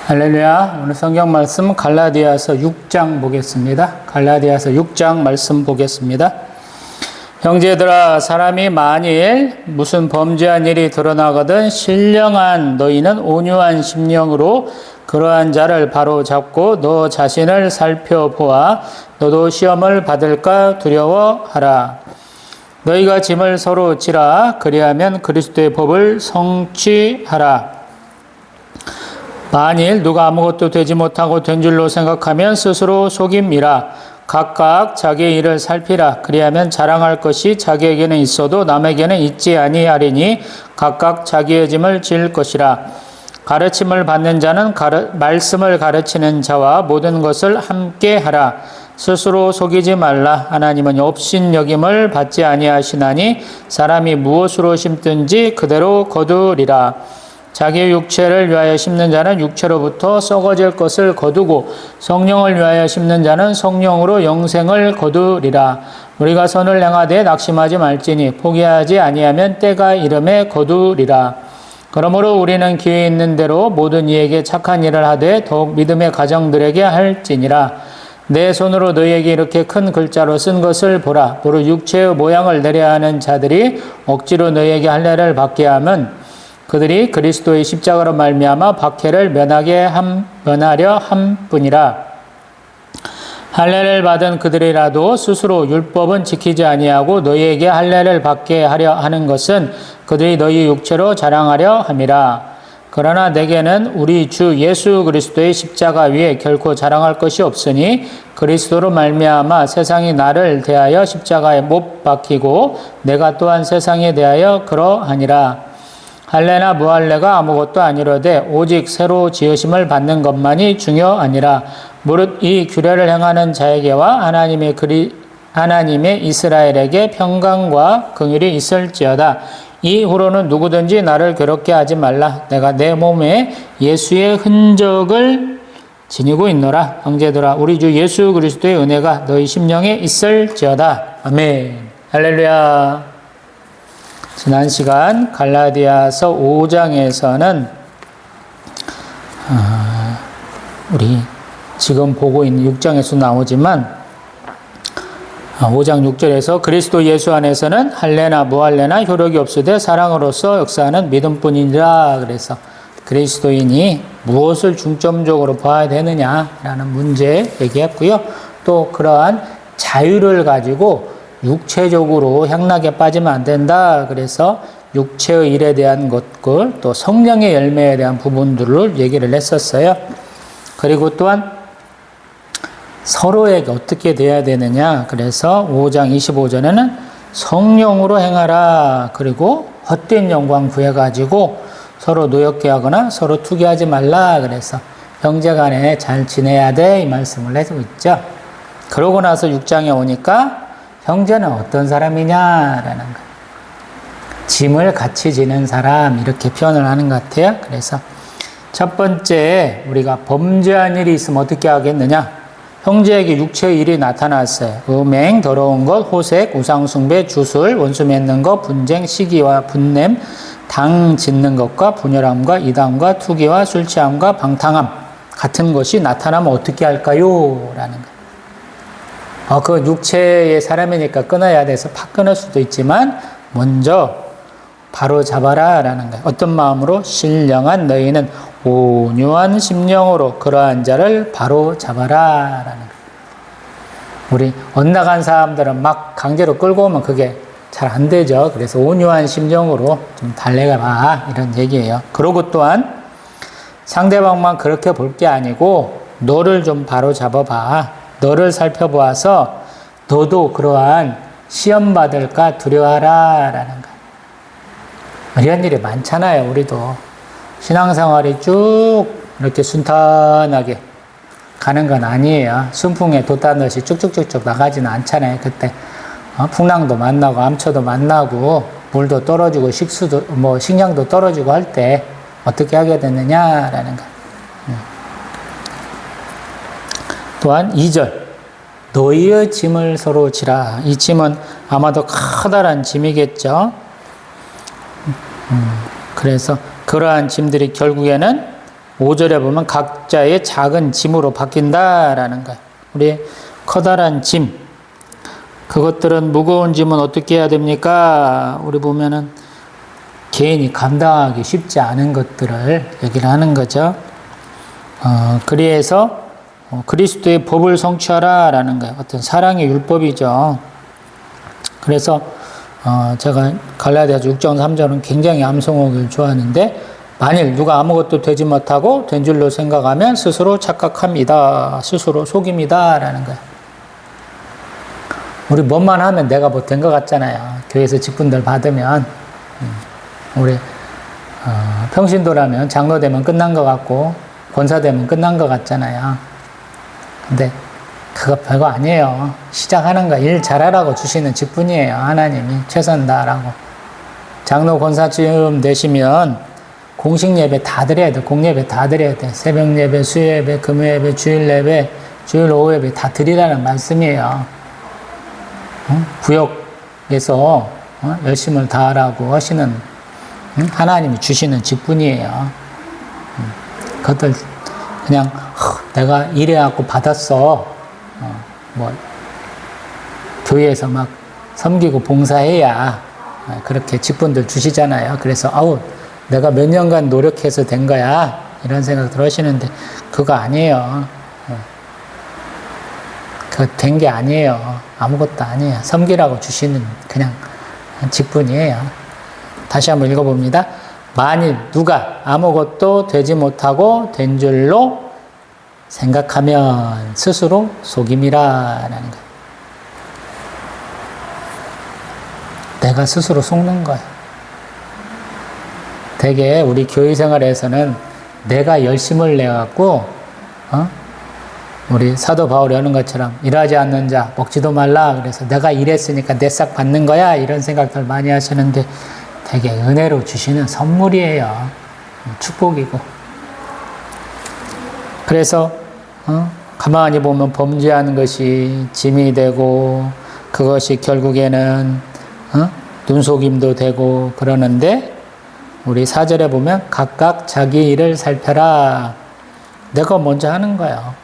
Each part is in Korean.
할렐루야. 오늘 성경 말씀 갈라디아서 6장 보겠습니다. 갈라디아서 6장 말씀 보겠습니다. 형제들아, 사람이 만일 무슨 범죄한 일이 드러나거든 신령한 너희는 온유한 심령으로 그러한 자를 바로 잡고 너 자신을 살펴보아 너도 시험을 받을까 두려워하라. 너희가 짐을 서로 지라. 그리하면 그리스도의 법을 성취하라. 만일 누가 아무것도 되지 못하고 된 줄로 생각하면 스스로 속임이라. 각각 자기의 일을 살피라. 그리하면 자랑할 것이 자기에게는 있어도 남에게는 있지 아니하리니 각각 자기의 짐을 질 것이라. 가르침을 받는 자는 말씀을 가르치는 자와 모든 것을 함께 하라. 스스로 속이지 말라. 하나님은 업신여김을 받지 아니하시나니 사람이 무엇으로 심든지 그대로 거두리라. 자기의 육체를 위하여 심는 자는 육체로부터 썩어질 것을 거두고 성령을 위하여 심는 자는 성령으로 영생을 거두리라. 우리가 선을 행하되 낙심하지 말지니 포기하지 아니하면 때가 이름에 거두리라. 그러므로 우리는 기회 있는 대로 모든 이에게 착한 일을 하되 더욱 믿음의 가정들에게 할지니라. 내 손으로 너희에게 이렇게 큰 글자로 쓴 것을 보라. 보로 육체의 모양을 내려 하는 자들이 억지로 너희에게 할례를 받게 하면 그들이 그리스도의 십자가로 말미암아 박해를 면하려 함뿐이라. 할례를 받은 그들이라도 스스로 율법은 지키지 아니하고 너희에게 할례를 받게 하려 하는 것은 그들이 너희 육체로 자랑하려 함이라. 그러나 내게는 우리 주 예수 그리스도의 십자가 위에 결코 자랑할 것이 없으니 그리스도로 말미암아 세상이 나를 대하여 십자가에 못 박히고 내가 또한 세상에 대하여 그러하니라. 할례나 무할례가 아무것도 아니로되 오직 새로 지으심을 받는 것만이 중요하니라. 무릇 이 규례를 행하는 자에게와 하나님의 이스라엘에게 평강과 긍휼이 있을지어다. 이후로는 누구든지 나를 괴롭게 하지 말라. 내가 내 몸에 예수의 흔적을 지니고 있노라. 형제들아, 우리 주 예수 그리스도의 은혜가 너희 심령에 있을지어다. 아멘. 할렐루야. 지난 시간 갈라디아서 5장에서는 우리 지금 보고 있는 6장에서 나오지만 5장 6절에서 그리스도 예수 안에서는 할례나 무할례나 효력이 없으되 사랑으로서 역사하는 믿음뿐이니라. 그래서 그리스도인이 무엇을 중점적으로 봐야 되느냐라는 문제 얘기했고요. 또 그러한 자유를 가지고 육체적으로 향락에 빠지면 안 된다. 그래서 육체의 일에 대한 것들, 또 성령의 열매에 대한 부분들을 얘기를 했었어요. 그리고 또한 서로에게 어떻게 돼야 되느냐. 그래서 5장 25절에는 성령으로 행하라. 그리고 헛된 영광 구해가지고 서로 노엽게 하거나 서로 투기하지 말라. 그래서 형제간에 잘 지내야 돼. 이 말씀을 해주고 있죠. 그러고 나서 6장에 오니까 형제는 어떤 사람이냐라는 거. 짐을 같이 지는 사람, 이렇게 표현을 하는 것 같아요. 그래서 첫 번째, 우리가 범죄한 일이 있으면 어떻게 하겠느냐? 형제에게 육체의 일이 나타났어요. 음행, 더러운 것, 호색, 우상숭배, 주술, 원수 맺는 것, 분쟁, 시기와 분냄, 당 짓는 것과 분열함과 이단과 투기와 술 취함과 방탕함 같은 것이 나타나면 어떻게 할까요? 라는 거. 그 육체의 사람이니까 끊어야 돼서 팍 끊을 수도 있지만 먼저 바로 잡아라 라는 거예요. 어떤 마음으로? 신령한 너희는 온유한 심령으로 그러한 자를 바로 잡아라 라는 거예요. 우리 엇나간 사람들은 막 강제로 끌고 오면 그게 잘 안 되죠. 그래서 온유한 심령으로 좀 달래가 봐 이런 얘기예요. 그러고 또한 상대방만 그렇게 볼 게 아니고 너를 좀 바로 잡아봐. 너를 살펴보아서 너도 그러한 시험 받을까 두려워하라 라는 거예요. 이런 일이 많잖아요. 우리도 신앙생활이 쭉 이렇게 순탄하게 가는 건 아니에요. 순풍에 돛 닿듯이 쭉쭉쭉쭉 나가지는 않잖아요. 그때 풍랑도 만나고 암초도 만나고 물도 떨어지고 식량도 떨어지고 할 때 어떻게 하게 되느냐라는 거예요. 또한 2절 너희의 짐을 서로 지라. 이 짐은 아마도 커다란 짐이겠죠. 그래서 그러한 짐들이 결국에는 5절에 보면 각자의 작은 짐으로 바뀐다라는 거예요. 우리 커다란 짐, 그것들은 무거운 짐은 어떻게 해야 됩니까? 우리 보면은 개인이 감당하기 쉽지 않은 것들을 얘기를 하는 거죠. 그래서 그리스도의 법을 성취하라라는 거예요. 어떤 사랑의 율법이죠. 그래서 제가 갈라디아서 6장 3절은 굉장히 암송하기를 좋아하는데, 만일 누가 아무것도 되지 못하고 된 줄로 생각하면 스스로 착각합니다. 스스로 속입니다. 라는 거예요. 우리 뭐만 하면 내가 뭐 된 것 같잖아요. 교회에서 직분들 받으면. 우리 평신도라면 장로 되면 끝난 것 같고 권사 되면 끝난 것 같잖아요. 근데 그거 별거 아니에요. 시작하는 거 일 잘하라고 주시는 직분이에요. 하나님이 최선 다하라고. 장로 권사쯤 되시면 공식 예배 다 드려야 돼. 공예배 다 드려야 돼. 새벽 예배, 수요 예배, 금요 예배, 주일 예배, 주일 오후 예배 다 드리라는 말씀이에요. 구역에서 열심을 다하라고 하시는 하나님이 주시는 직분이에요. 그것들 그냥 내가 일해갖고 받았어. 교회에서 막 섬기고 봉사해야 그렇게 직분들 주시잖아요. 그래서 내가 몇 년간 노력해서 된 거야 이런 생각들 하시는데 그거 아니에요. 그거 된 게 아니에요. 아무것도 아니에요. 섬기라고 주시는 그냥 직분이에요. 다시 한번 읽어봅니다. 만일 누가 아무것도 되지 못하고 된 줄로 생각하면 스스로 속임이라는 거예요. 내가 스스로 속는 거예요. 되게 우리 교회 생활에서는 내가 열심을 내갖고 우리 사도 바울이 하는 것처럼 일하지 않는 자 먹지도 말라. 그래서 내가 일했으니까 내 싹 받는 거야. 이런 생각들 많이 하시는데 되게 은혜로 주시는 선물이에요. 축복이고. 그래서 가만히 보면 범죄하는 것이 짐이 되고 그것이 결국에는 눈속임도 되고 그러는데 우리 4절에 보면 각각 자기 일을 살펴라. 내가 먼저 하는 거예요.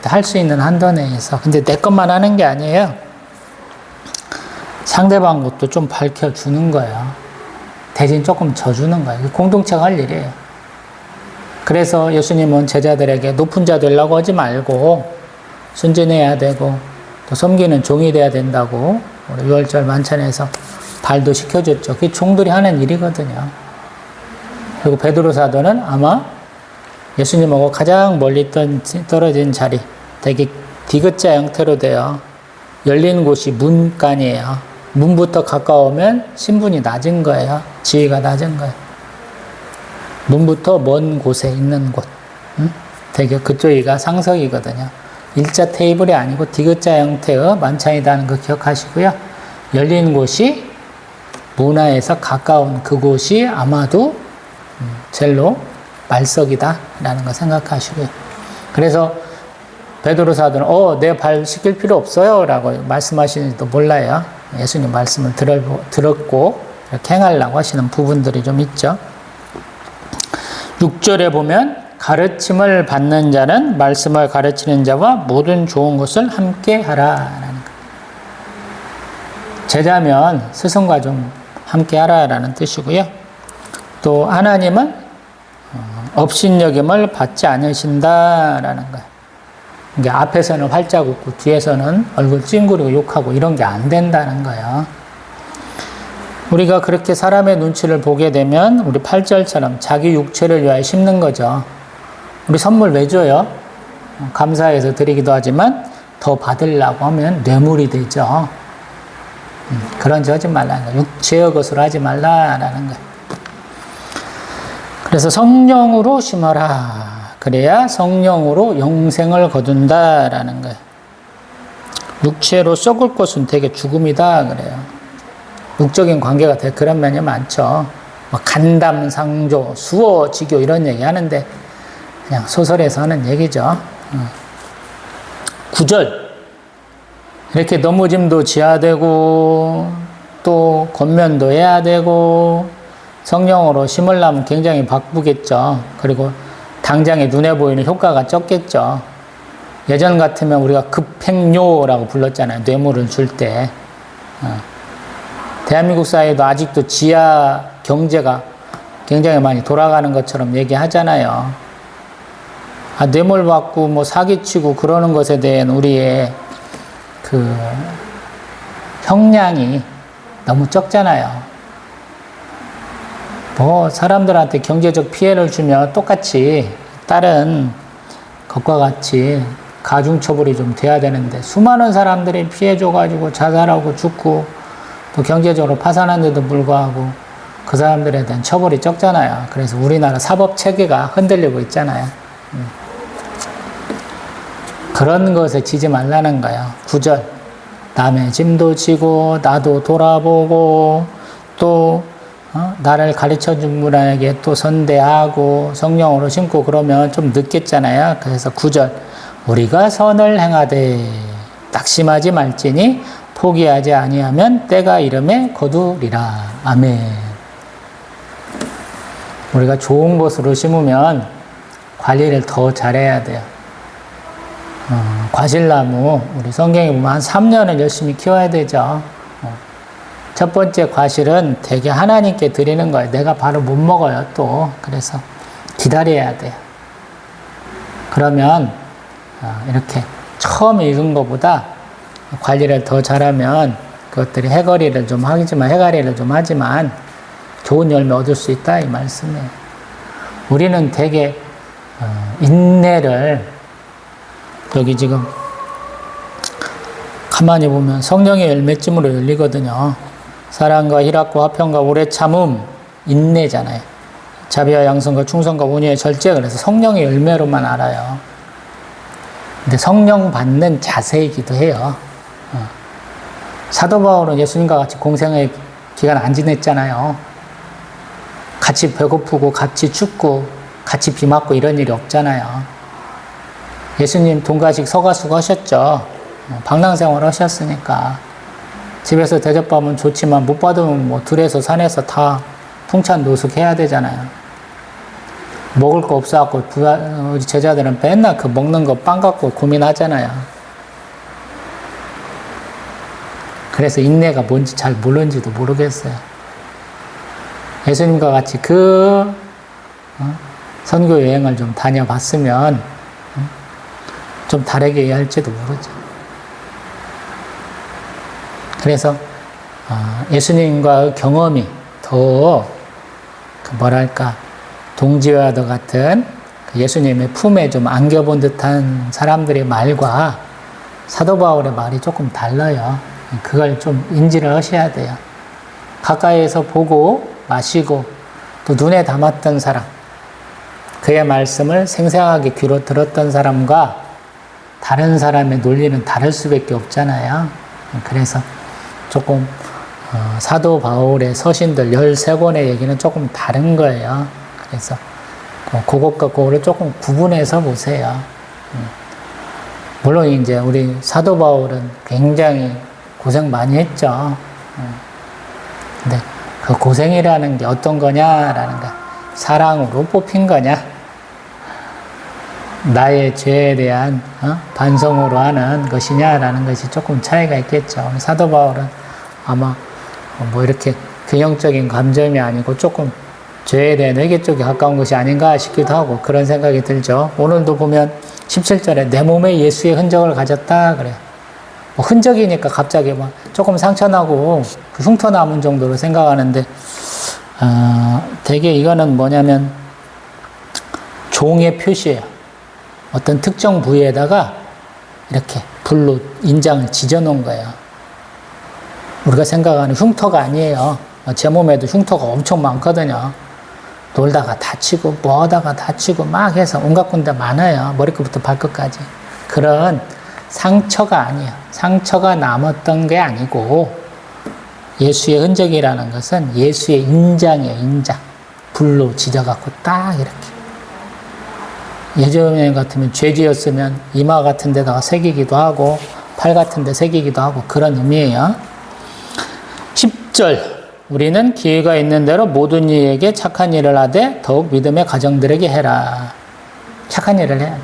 할 수 있는 한도 내에서. 근데 내 것만 하는 게 아니에요. 상대방 것도 좀 밝혀주는 거예요. 대신 조금 져주는 거예요. 공동체가 할 일이에요. 그래서 예수님은 제자들에게 높은 자 되려고 하지 말고 순진해야 되고 또 섬기는 종이 돼야 된다고 우리 6월절 만찬에서 발도 시켜줬죠. 그게 종들이 하는 일이거든요. 그리고 베드로 사도는 아마 예수님하고 가장 멀리 떨어진 자리, 되게 디귿자 형태로 되어 열린 곳이 문간이에요. 문부터 가까우면 신분이 낮은 거예요. 지위가 낮은 거예요. 문부터 먼 곳에 있는 곳. 되게 그쪽이가 상석이거든요. 일자 테이블이 아니고 디귿자 형태의 만찬이라는 거 기억하시고요. 열린 곳이 문화에서 가까운 그곳이 아마도 젤로 말석이다라는 거 생각하시고요. 그래서 베드로 사도는 내 발 씻길 필요 없어요 라고 말씀하시는지도 몰라요. 예수님 말씀을 들었고 이렇게 행하려고 하시는 부분들이 좀 있죠. 6절에 보면 가르침을 받는 자는 말씀을 가르치는 자와 모든 좋은 것을 함께 하라라는 거. 제자면 스승과 좀 함께 하라라는 뜻이고요. 또 하나님은 업신여김을 받지 않으신다라는 거예요. 이게 앞에서는 활짝 웃고 뒤에서는 얼굴 찡그리고 욕하고 이런 게 안 된다는 거예요. 우리가 그렇게 사람의 눈치를 보게 되면 우리 8절처럼 자기 육체를 위하여 심는 거죠. 우리 선물 왜 줘요? 감사해서 드리기도 하지만 더 받으려고 하면 뇌물이 되죠. 그런 짓 하지 말라는 거예요. 육체의 것으로 하지 말라라는 거예요. 그래서 성령으로 심어라. 그래야 성령으로 영생을 거둔다라는 거예요. 육체로 썩을 것은 되게 죽음이다 그래요. 육적인 관계가 되게 그런 면이 많죠. 간담, 상조, 수어, 지교 이런 얘기 하는데 그냥 소설에서 하는 얘기죠. 9절 이렇게 넘어짐도 지어야 되고 또 권면도 해야 되고 성령으로 심으려면 굉장히 바쁘겠죠. 그리고 당장에 눈에 보이는 효과가 적겠죠. 예전 같으면 우리가 급행료라고 불렀잖아요. 뇌물을 줄 때. 대한민국 사회도 아직도 지하 경제가 굉장히 많이 돌아가는 것처럼 얘기하잖아요. 뇌물 받고 뭐 사기치고 그러는 것에 대한 우리의 그 형량이 너무 적잖아요. 뭐 사람들한테 경제적 피해를 주면 똑같이 다른 것과 같이 가중처벌이 좀 돼야 되는데 수많은 사람들이 피해 줘가지고 자살하고 죽고 또 경제적으로 파산한데도 불구하고 그 사람들에 대한 처벌이 적잖아요. 그래서 우리나라 사법 체계가 흔들리고 있잖아요. 그런 것에 지지 말라는 거예요. 9절. 남의 짐도 지고 나도 돌아보고 또 나를 가르쳐준 분에게 또 선대하고 성령으로 심고 그러면 좀 늦겠잖아요. 그래서 9절. 우리가 선을 행하되 낙심하지 말지니 포기하지 아니하면 때가 이름에 거두리라. 아멘. 우리가 좋은 것으로 심으면 관리를 더 잘해야 돼요. 과실나무 우리 성경에 보면 한 3년을 열심히 키워야 되죠. 첫 번째 과실은 되게 하나님께 드리는 거예요. 내가 바로 못 먹어요 또. 그래서 기다려야 돼요. 그러면 이렇게 처음 읽은 것보다 관리를 더 잘하면 그것들이 해거리를 좀 하지만 좋은 열매 얻을 수 있다 이 말씀이에요. 우리는 되게 인내를 여기 지금 가만히 보면 성령의 열매쯤으로 열리거든요. 사랑과 희락과 화평과 오래 참음, 인내잖아요. 자비와 양선과 충성과 온유의 절제. 그래서 성령의 열매로만 알아요. 근데 성령 받는 자세이기도 해요. 사도 바울은 예수님과 같이 공생의 기간 안 지냈잖아요. 같이 배고프고 같이 춥고 같이 비 맞고 이런 일이 없잖아요. 예수님 동가식 서가수고 하셨죠. 방랑생활 하셨으니까. 집에서 대접받으면 좋지만 못 받으면 뭐 들에서 산에서 다 풍찬 노숙해야 되잖아요. 먹을 거 없어갖고 우리 제자들은 맨날 그 먹는 거 빵 갖고 고민하잖아요. 그래서 인내가 뭔지 잘 모르는지도 모르겠어요. 예수님과 같이 그 선교 여행을 좀 다녀봤으면 좀 다르게 이해할지도 모르죠. 그래서 예수님과의 경험이 더 동지와도 같은 예수님의 품에 좀 안겨본 듯한 사람들의 말과 사도 바울의 말이 조금 달라요. 그걸 좀 인지를 하셔야 돼요. 가까이에서 보고 마시고 또 눈에 담았던 사람, 그의 말씀을 생생하게 귀로 들었던 사람과 다른 사람의 논리는 다를 수밖에 없잖아요. 그래서 조금 사도 바울의 서신들 13권의 얘기는 조금 다른 거예요. 그래서 그것과 그거를 조금 구분해서 보세요. 물론 이제 우리 사도 바울은 굉장히 고생 많이 했죠. 근데 그 고생이라는 게 어떤 거냐라는 거, 사랑으로 뽑힌 거냐, 나의 죄에 대한 반성으로 하는 것이냐라는 것이 조금 차이가 있겠죠. 사도 바울은 아마 뭐 이렇게 균형적인 감정이 아니고 조금 죄에 대한 회개 쪽에 가까운 것이 아닌가 싶기도 하고 그런 생각이 들죠. 오늘도 보면 17절에 내 몸에 예수의 흔적을 가졌다 그래요. 뭐 흔적이니까 갑자기 막 조금 상처나고 그 흉터 남은 정도로 생각하는데 되게 이거는 뭐냐면 종의 표시예요. 어떤 특정 부위에다가 이렇게 불로 인장을 지져놓은 거예요. 우리가 생각하는 흉터가 아니에요. 제 몸에도 흉터가 엄청 많거든요. 놀다가 다치고 뭐하다가 다치고 막 해서 온갖 군데 많아요. 머리끝부터 발끝까지. 그런 상처가 아니에요. 상처가 남았던 게 아니고 예수의 흔적이라는 것은 예수의 인장이에요. 인장. 불로 지져갖고 딱 이렇게. 예전에 같으면 죄지었으면 이마 같은 데다가 새기기도 하고 팔 같은 데 새기기도 하고 그런 의미예요. 10절 우리는 기회가 있는 대로 모든 이에게 착한 일을 하되 더욱 믿음의 가정들에게 해라. 착한 일을 해야 돼.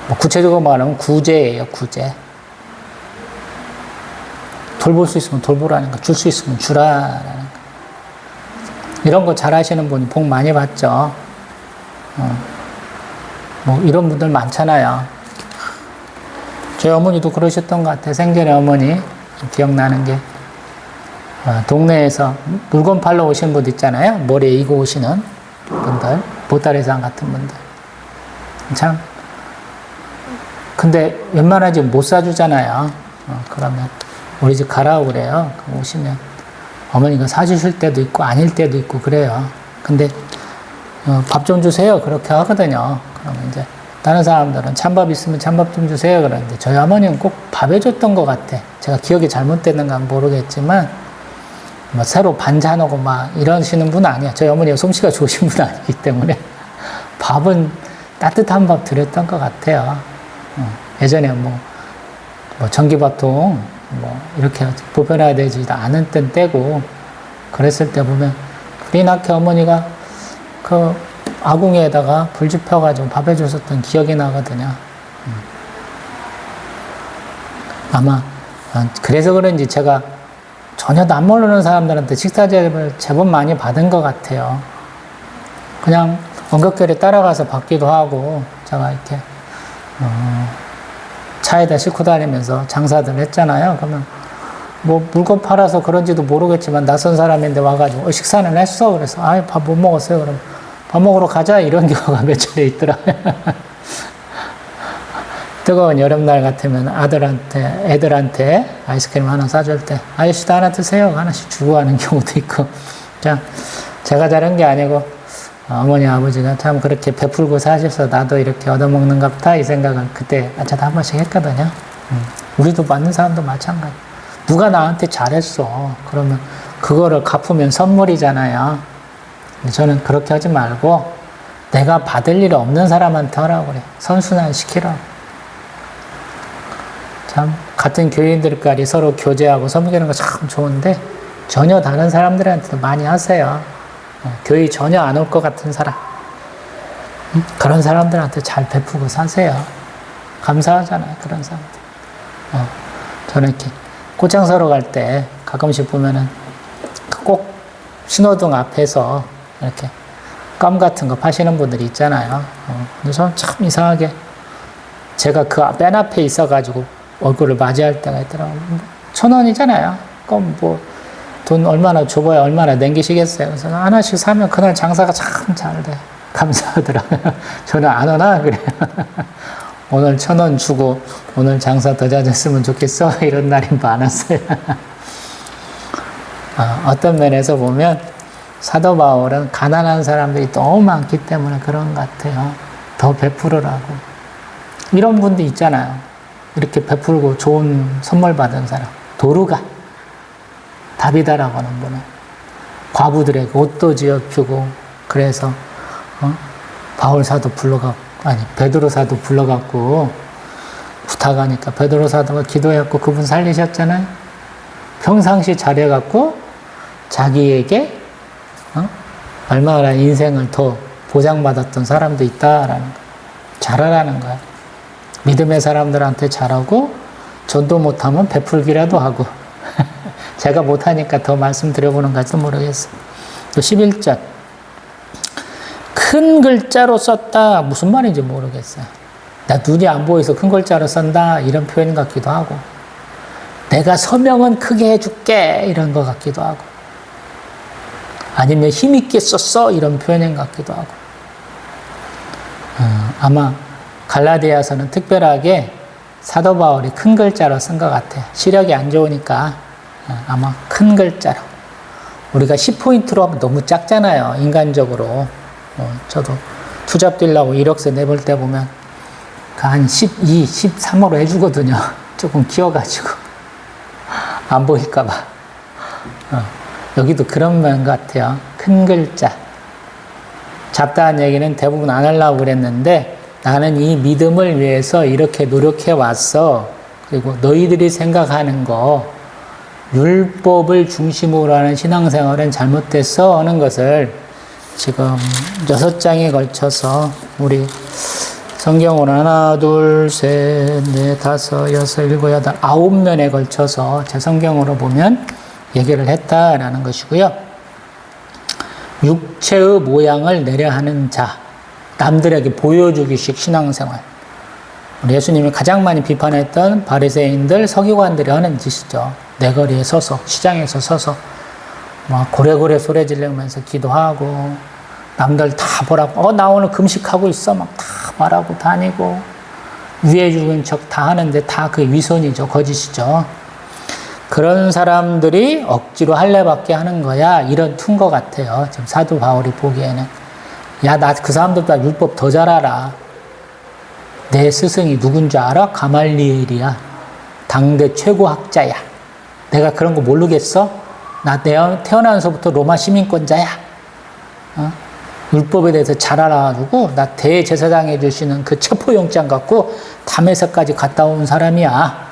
뭐 구체적으로 말하면 구제예요, 구제. 돌볼 수 있으면 돌보라는 거, 줄 수 있으면 주라라는 거. 이런 거 잘 하시는 분이 복 많이 받죠. 뭐 이런 분들 많잖아요. 저희 어머니도 그러셨던 것 같아요. 생전에 어머니 기억나는 게 동네에서 물건 팔러 오신 분들 있잖아요. 머리에 이고 오시는 분들, 보따리상 같은 분들. 참 근데 웬만하지 못 사주잖아요. 그러면 우리 집 가라고 그래요. 오시면 어머니가 사주실 때도 있고 아닐 때도 있고 그래요. 근데 밥 좀 주세요. 그렇게 하거든요. 그러면 이제 다른 사람들은 찬밥 있으면 찬밥 좀 주세요. 그러는데 저희 어머니는 꼭 밥 해줬던 것 같아. 제가 기억이 잘못됐는가 모르겠지만 뭐 새로 반찬하고 막 이러시는 분은 아니야. 저희 어머니가 솜씨가 좋으신 분은 아니기 때문에 밥은 따뜻한 밥 드렸던 것 같아요. 예전에 뭐 전기밥통 뭐 이렇게 보편화되지도 않은 땐 때고 그랬을 때 보면 불이 나게 어머니가 그 아궁이에다가 불 지펴가지고 밥 해줬었던 기억이 나거든요. 아마 그래서 그런지 제가 전혀 안 모르는 사람들한테 식사 대접을 제법 많이 받은 것 같아요. 그냥 원격결에 따라가서 받기도 하고 제가 이렇게 차에다 싣고 다니면서 장사들 했잖아요. 그러면 뭐 물건 팔아서 그런지도 모르겠지만 낯선 사람인데 와가지고 식사는 했어? 그래서 밥 못 먹었어요. 그럼 밥 먹으러 가자 이런 경우가 몇 차례 있더라고요. 뜨거운 여름날 같으면 애들한테 아이스크림 하나 사줄 때 아저씨도 하나 드세요 하나씩 주고 하는 경우도 있고. 자, 제가 잘한 게 아니고 어머니 아버지가 참 그렇게 베풀고 사셔서 나도 이렇게 얻어먹는갑다 이 생각을 그때 저도 한 번씩 했거든요. 우리도 맞는 사람도 마찬가지. 누가 나한테 잘했어 그러면 그거를 갚으면 선물이잖아요. 저는 그렇게 하지 말고 내가 받을 일 없는 사람한테 하라고 그래. 선순환 시키라고. 참 같은 교인들끼리 서로 교제하고 섬기는 거 참 좋은데 전혀 다른 사람들한테도 많이 하세요. 교회 전혀 안 올 것 같은 사람 그런 사람들한테 잘 베푸고 사세요. 감사하잖아요. 그런 사람들. 저는 이렇게 꽃장 사러 갈 때 가끔씩 보면은 꼭 신호등 앞에서 이렇게 껌 같은 거 파시는 분들이 있잖아요. 근데 저는 참 이상하게 제가 그 맨 앞에 있어가지고 얼굴을 맞이할 때가 있더라고요. 1,000원이잖아요. 껌 뭐 돈 얼마나 줘봐야 얼마나 남기시겠어요. 그래서 하나씩 사면 그날 장사가 참 잘 돼. 감사하더라고요. 저는 안 오나? 그래요. 오늘 1,000원 주고 오늘 장사 더 잘했으면 좋겠어. 이런 날이 많았어요. 어떤 면에서 보면 사도 바울은 가난한 사람들이 너무 많기 때문에 그런 것 같아요. 더 베풀으라고. 이런 분도 있잖아요. 이렇게 베풀고 좋은 선물 받은 사람. 도르가. 다비다라고 하는 분은 과부들에게 옷도 지어주고 그래서 바울 사도 베드로 사도 불러갖고 부탁하니까 베드로 사도가 기도해갖고 그분 살리셨잖아요. 평상시 잘해갖고 자기에게 얼마나 인생을 더 보장받았던 사람도 있다라는 거. 잘하라는 거야. 믿음의 사람들한테 잘하고 전도 못하면 베풀기라도 하고 제가 못하니까 더 말씀드려보는 건지도 모르겠어요. 또 11절 큰 글자로 썼다 무슨 말인지 모르겠어요. 나 눈이 안 보여서 큰 글자로 쓴다 이런 표현 같기도 하고 내가 서명은 크게 해줄게 이런 것 같기도 하고 아니면 힘있게 썼어 이런 표현 같기도 하고 아마 갈라디아서는 특별하게 사도 바울이 큰 글자로 쓴 것 같아요. 시력이 안 좋으니까 아마 큰 글자로. 우리가 10포인트로 하면 너무 작잖아요. 인간적으로. 저도 투잡 뛰려고 이력서 내볼 때 보면 한 12, 13으로 해주거든요. 조금 키워가지고. 안 보일까봐. 여기도 그런 면 같아요. 큰 글자. 잡다한 얘기는 대부분 안 하려고 그랬는데 나는 이 믿음을 위해서 이렇게 노력해 왔어. 그리고 너희들이 생각하는 거 율법을 중심으로 하는 신앙생활은 잘못됐어 하는 것을 지금 6장에 걸쳐서 우리 성경으로 하나, 둘, 셋, 넷, 다섯, 여섯, 일곱, 여덟, 9면에 걸쳐서 제 성경으로 보면 얘기를 했다라는 것이고요. 육체의 모양을 내려하는 자, 남들에게 보여주기식 신앙생활. 우리 예수님이 가장 많이 비판했던 바리새인들, 서기관들이 하는 짓이죠. 내거리에 서서, 시장에서 서서 막 고래고래 소리 지르면서 기도하고 남들 다 보라고 나 오늘 금식하고 있어 막 다 말하고 다니고 위에 죽은 척 다 하는데 다 그 위선이죠. 거짓이죠. 그런 사람들이 억지로 할례받게 하는 거야. 이런 툰 것 같아요. 지금 사도 바울이 보기에는. 야, 나 그 사람들보다 율법 더 잘 알아. 내 스승이 누군 줄 알아? 가말리엘이야. 당대 최고 학자야. 내가 그런 거 모르겠어? 나 태어나면서부터 로마 시민권자야. 율법에 대해서 잘 알아가지고 나 대제사장 해주시는 그 체포영장 갖고 담에서까지 갔다 온 사람이야.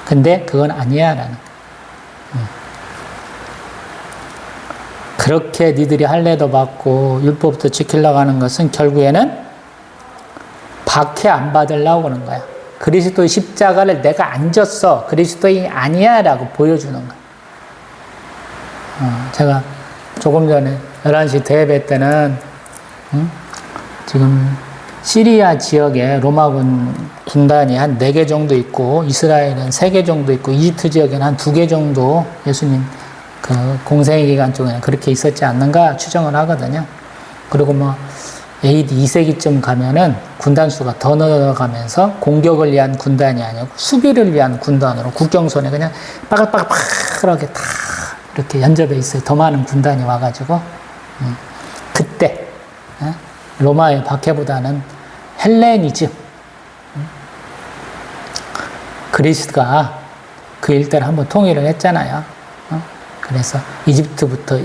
근데 그건 아니야 라는. 그렇게 니들이 할례도 받고 율법도 지키려고 하는 것은 결국에는 박해 안 받으려고 하는 거야. 그리스도의 십자가를 내가 안 졌어. 그리스도인이 아니야 라고 보여주는 거야. 제가 조금 전에 11시 대예배 때는 지금 시리아 지역에 로마군 군단이 한 4개 정도 있고 이스라엘은 3개 정도 있고 이집트 지역에는 한 2개 정도 예수님 그 공생의 기간 쪽에는 그렇게 있었지 않는가 추정을 하거든요. 그리고 뭐 AD 2세기쯤 가면은 군단 수가 더 늘어가면서 공격을 위한 군단이 아니고 수비를 위한 군단으로 국경선에 그냥 빠글빠글하게 다 이렇게 연접해 있어요. 더 많은 군단이 와가지고 그때 로마의 박해보다는 헬레니즘 그리스가 그 일대를 한번 통일을 했잖아요. 그래서 이집트부터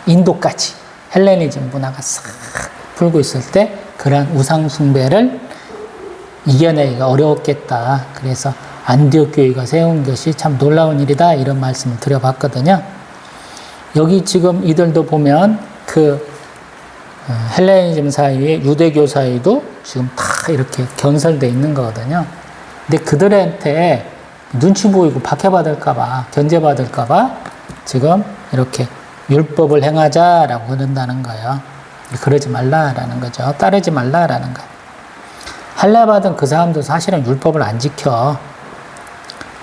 인도까지 헬레니즘 문화가 싹 불고 있을 때 그런 우상 숭배를 이겨내기가 어려웠겠다. 그래서 안디옥 교회가 세운 것이 참 놀라운 일이다. 이런 말씀을 드려봤거든요. 여기 지금 이들도 보면 그 헬레니즘 사이에 유대교 사이도 지금 다 이렇게 견설되어 있는 거거든요. 근데 그들한테 눈치 보이고 박해받을까봐, 견제받을까봐 지금 이렇게 율법을 행하자라고 그런다는 거예요. 그러지 말라라는 거죠. 따르지 말라라는 거예요. 할례받은 그 사람도 사실은 율법을 안 지켜.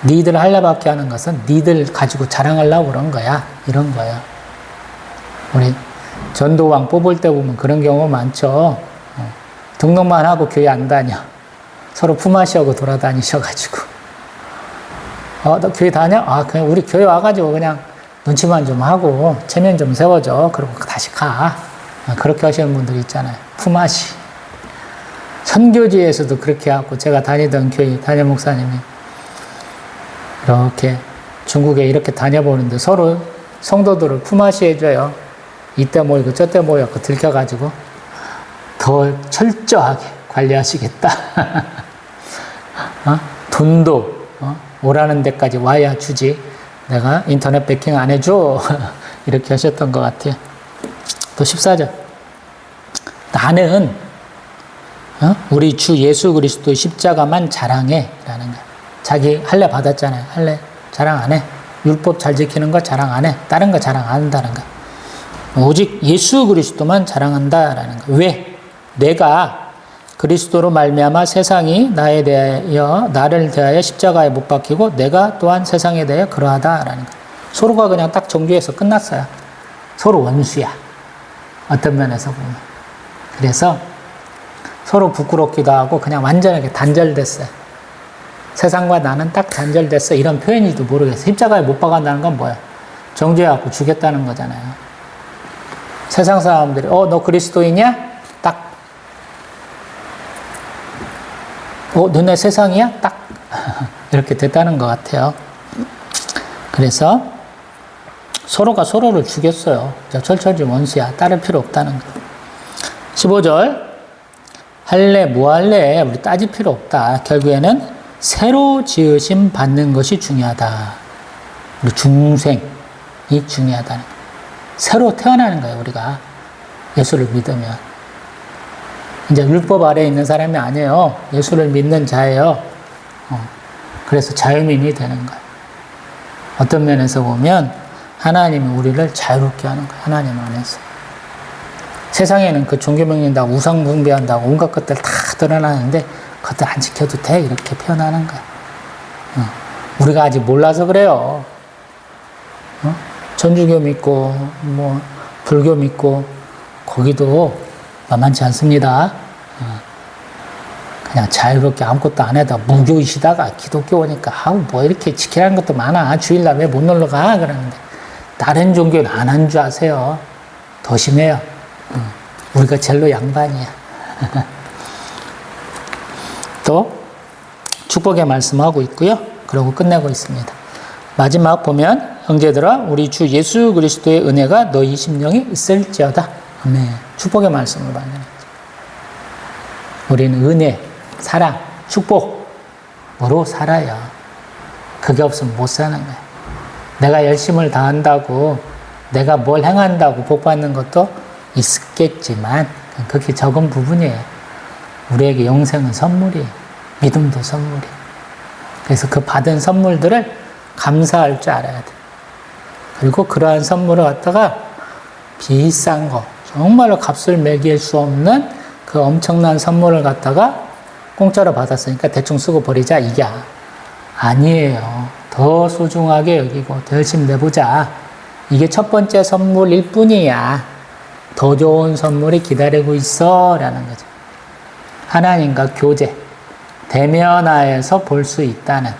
니들 할례받게 하는 것은 니들 가지고 자랑하려고 그런 거야. 이런 거예요. 우리 전도왕 뽑을 때 보면 그런 경우 많죠. 등록만 하고 교회 안 다녀. 서로 품앗이하고 돌아다니셔가지고. 너 교회 다녀? 그냥 우리 교회 와가지고 그냥 눈치만 좀 하고 체면 좀 세워줘. 그러고 다시 가. 그렇게 하시는 분들이 있잖아요. 품앗이. 선교지에서도 그렇게 하고 제가 다니던 교회 담임 목사님이 이렇게 중국에 이렇게 다녀보는데 서로 성도들을 품앗이 해줘요. 이때 모이고 저때 모여서 들켜가지고 더 철저하게 관리하시겠다. 돈도 오라는 데까지 와야 주지. 내가 인터넷 배킹 안 해줘. 이렇게 하셨던 것 같아요. 또 14절. 나는 우리 주 예수 그리스도의 십자가만 자랑해 라는 거야. 자기 할례 받았잖아요. 할례 자랑 안 해. 율법 잘 지키는 거 자랑 안 해. 다른 거 자랑 안 한다는 거야. 오직 예수 그리스도만 자랑한다라는 거야. 왜? 내가 그리스도로 말미암아 세상이 나를 대하여 십자가에 못 박히고 내가 또한 세상에 대하여 그러하다라는 거야. 서로가 그냥 딱 정죄해서 끝났어요. 서로 원수야. 어떤 면에서 보면. 그래서 서로 부끄럽기도 하고 그냥 완전하게 단절됐어요. 세상과 나는 딱 단절됐어. 이런 표현인지도 모르겠어요. 십자가에 못 박았다는 건 뭐야? 정죄해갖고 죽였다는 거잖아요. 세상 사람들이 너 그리스도이냐? 딱 너네 세상이야? 딱 이렇게 됐다는 것 같아요. 그래서 서로가 서로를 죽였어요. 철철이 원수야. 따를 필요 없다는 거. 15절 할례 뭐 할례 우리 따질 필요 없다. 결국에는 새로 지으심 받는 것이 중요하다. 우리 중생이 중요하다는 거. 새로 태어나는 거예요, 우리가. 예수를 믿으면. 이제 율법 아래에 있는 사람이 아니에요. 예수를 믿는 자예요. 그래서 자유민이 되는 거예요. 어떤 면에서 보면 하나님이 우리를 자유롭게 하는 거예요. 하나님 안에서. 세상에는 그 종교명령한다고 우상 숭배한다고 온갖 것들 다 드러나는데 그것들 안 지켜도 돼 이렇게 표현하는 거예요. 우리가 아직 몰라서 그래요. 천주교 믿고 뭐 불교 믿고 거기도 만만치 않습니다. 그냥 자유롭게 아무것도 안 해도 무교이시다가 기독교 오니까 뭐 이렇게 지키라는 것도 많아. 주일날 왜 못 놀러 가? 그러는데 다른 종교는 안 한 줄 아세요. 더 심해요. 우리가 젤로 양반이야. 또 축복의 말씀하고 있고요. 그러고 끝내고 있습니다. 마지막 보면 형제들아 우리 주 예수 그리스도의 은혜가 너희 심령에 있을지어다. 아멘. 축복의 말씀을 받는 우리는 은혜, 사랑, 축복으로 살아요. 그게 없으면 못 사는 거예요. 내가 열심을 다한다고 내가 뭘 행한다고 복 받는 것도 있겠지만 그게 적은 부분이에요. 우리에게 영생은 선물이에요. 믿음도 선물이에요. 그래서 그 받은 선물들을 감사할 줄 알아야 돼요. 그리고 그러한 선물을 갖다가 비싼 거, 정말로 값을 매길 수 없는 그 엄청난 선물을 갖다가 공짜로 받았으니까 대충 쓰고 버리자 이게 아니에요. 더 소중하게 여기고 더 열심히 내보자. 이게 첫 번째 선물일 뿐이야. 더 좋은 선물이 기다리고 있어 라는 거죠. 하나님과 교제, 대면하에서 볼 수 있다는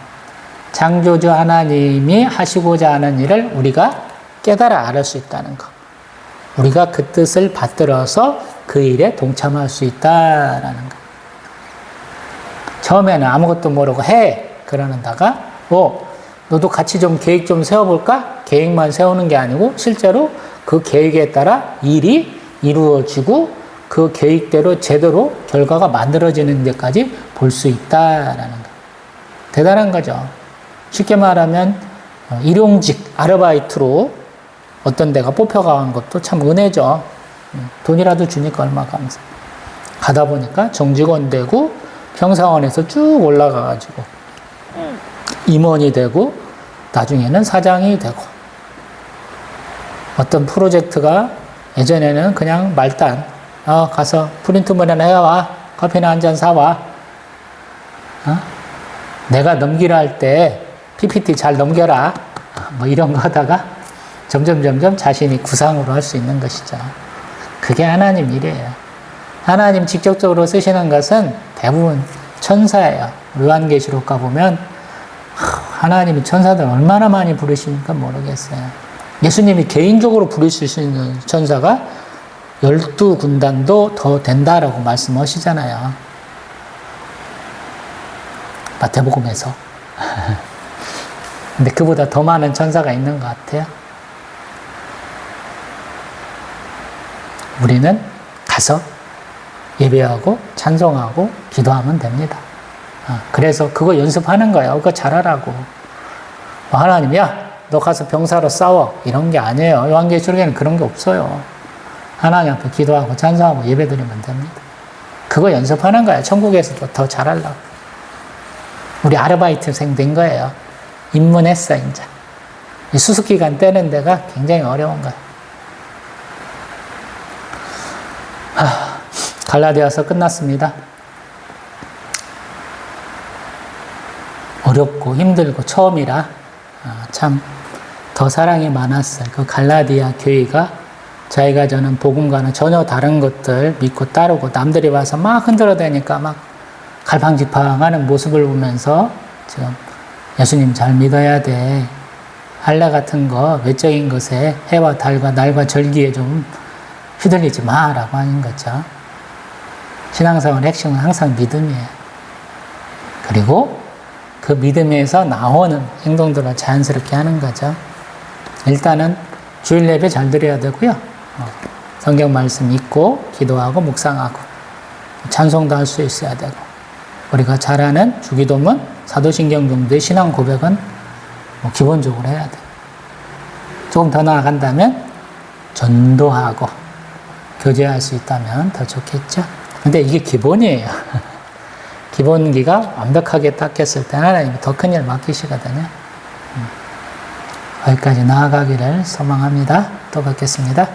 창조주 하나님이 하시고자 하는 일을 우리가 깨달아 알을 수 있다는 것. 우리가 그 뜻을 받들어서 그 일에 동참할 수 있다라는 것. 처음에는 아무것도 모르고 해 그러는다가 너도 같이 좀 계획 좀 세워볼까? 계획만 세우는 게 아니고 실제로 그 계획에 따라 일이 이루어지고 그 계획대로 제대로 결과가 만들어지는 데까지 볼 수 있다라는 거. 대단한 거죠. 쉽게 말하면 일용직 아르바이트로 어떤 데가 뽑혀간 것도 참 은혜죠. 돈이라도 주니까 얼마 감사. 가다 보니까 정직원 되고 평사원에서 쭉 올라가가지고 임원이 되고 나중에는 사장이 되고 어떤 프로젝트가 예전에는 그냥 말단 가서 프린트물이나 해와 커피나 한 잔 사와 내가 넘기라 할 때 PPT 잘 넘겨라 뭐 이런 거 하다가 점점 자신이 구상으로 할 수 있는 것이죠. 그게 하나님 일이에요. 하나님 직접적으로 쓰시는 것은 대부분 천사예요. 요한계시록 가보면 하나님이 천사들 얼마나 많이 부르시니까 모르겠어요. 예수님이 개인적으로 부르실 수 있는 천사가 12군단도 더 된다라고 말씀하시잖아요. 마태복음에서. 근데 그보다 더 많은 천사가 있는 것 같아요. 우리는 가서 예배하고 찬송하고 기도하면 됩니다. 그래서 그거 연습하는 거예요. 그거 잘하라고. 하나님, 너 가서 병사로 싸워. 이런 게 아니에요. 요한계시록에는 그런 게 없어요. 하나님 앞에 기도하고 찬송하고 예배드리면 됩니다. 그거 연습하는 거예요. 천국에서도 더 잘하려고. 우리 아르바이트생 된 거예요. 입문했어, 이제. 이 수습기간 떼는 데가 굉장히 어려운 거예요. 갈라디아서 끝났습니다. 어렵고 힘들고 처음이라 참 더 사랑이 많았어요. 그 갈라디아 교회가 자기가 저는 복음과는 전혀 다른 것들 믿고 따르고 남들이 와서 막 흔들어대니까 막 갈팡질팡하는 모습을 보면서 지금 예수님 잘 믿어야 돼. 할례 같은 거 외적인 것에 해와 달과 날과 절기에 좀 휘둘리지 마라고 하는 거죠. 신앙생활의 핵심은 항상 믿음이에요. 그리고 그 믿음에서 나오는 행동들을 자연스럽게 하는 거죠. 일단은 주일 예배 잘 드려야 되고요. 성경 말씀 읽고 기도하고 묵상하고 찬송도 할 수 있어야 되고 우리가 잘 아는 주기도문, 사도신경 정도의 신앙 고백은 기본적으로 해야 돼요. 조금 더 나아간다면 전도하고 교제할 수 있다면 더 좋겠죠. 근데 이게 기본이에요. 기본기가 완벽하게 닦였을 때 하나님이 더 큰 일 맡기시거든요. 거기까지 나아가기를 소망합니다. 또 뵙겠습니다.